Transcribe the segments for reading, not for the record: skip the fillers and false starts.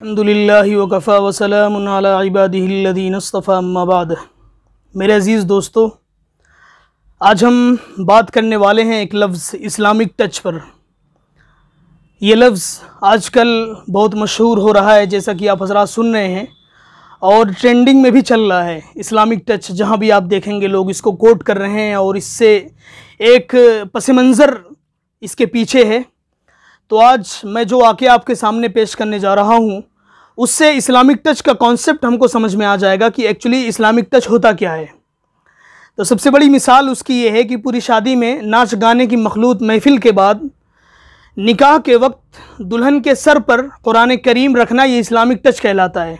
अल्हम्दुलिल्लाहि व कफ़ा व सलामुन अला इबादिहिल्लज़ीना इस्तफ़ा अम्मा बाद। मेरे अज़ीज़ दोस्तों, आज हम बात करने वाले हैं एक लफ्ज़ इस्लामिक टच पर। ये लफ्ज़ आजकल बहुत मशहूर हो रहा है, जैसा कि आप हज़रात सुन रहे हैं, और ट्रेंडिंग में भी चल रहा है। इस्लामिक टच जहाँ भी आप देखेंगे लोग इसको कोट कर रहे हैं और इससे एक पस मंज़र इसके पीछे है। तो आज मैं जो वाक़या आपके सामने पेश करने जा रहा हूँ, उससे इस्लामिक टच का कॉन्सेप्ट हमको समझ में आ जाएगा कि एक्चुअली इस्लामिक टच होता क्या है। तो सबसे बड़ी मिसाल उसकी ये है कि पूरी शादी में नाच गाने की मखलूत महफिल के बाद निकाह के वक्त दुल्हन के सर पर कुरान करीम रखना, ये इस्लामिक टच कहलाता है।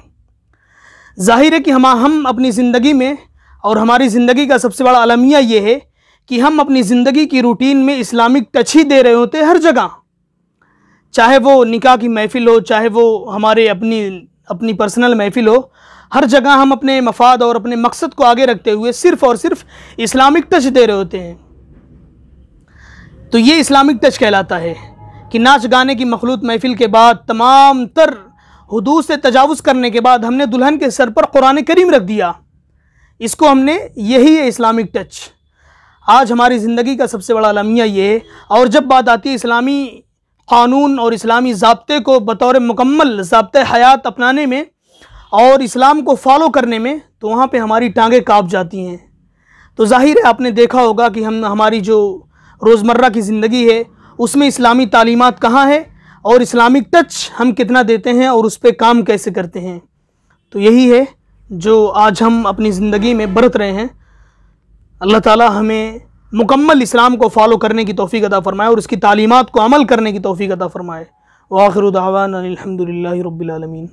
ज़ाहिर है कि हम अपनी ज़िंदगी में, और हमारी ज़िंदगी का सबसे बड़ा अलमिया ये है कि हम अपनी ज़िंदगी की रूटीन में इस्लामिक टच ही दे रहे होते हैं हर जगह। चाहे वो निकाह की महफ़िल हो, चाहे वो हमारे अपनी पर्सनल महफ़िल हो, हर जगह हम अपने मफाद और अपने मकसद को आगे रखते हुए सिर्फ़ और सिर्फ इस्लामिक टच दे रहे होते हैं। तो ये इस्लामिक टच कहलाता है कि नाच गाने की मखलूत महफ़िल के बाद, तमाम तर हुदूद से तजावुज़ करने के बाद हमने दुल्हन के सर पर कुरान करीम रख दिया। इसको हमने, यही है इस्लामिक टच। आज हमारी ज़िंदगी का सबसे बड़ा अलमिया ये है। और जब बात आती है इस्लामी क़ानून और इस्लामी ज़ाब्ते को बतौर मुकम्मल ज़ाब्ते हयात अपनाने में और इस्लाम को फॉलो करने में, तो वहाँ पे हमारी टांगें काँप जाती हैं। तो ज़ाहिर है आपने देखा होगा कि हमारी जो रोज़मर्रा की ज़िंदगी है उसमें इस्लामी तालीमात कहाँ है और इस्लामिक टच हम कितना देते हैं और उस पर काम कैसे करते हैं। तो यही है जो आज हम अपनी ज़िंदगी में बरत रहे हैं। अल्लाह ताला हमें मुकम्मल इस्लाम को फॉलो करने की तौफ़ीक़ अता फ़रमाए और उसकी तालीमात को अमल करने की तौफ़ीक़ अता फ़रमाए। व आखिरु दावाना अनिल हम्दुलिल्लाहि रब्बिल आलमीन।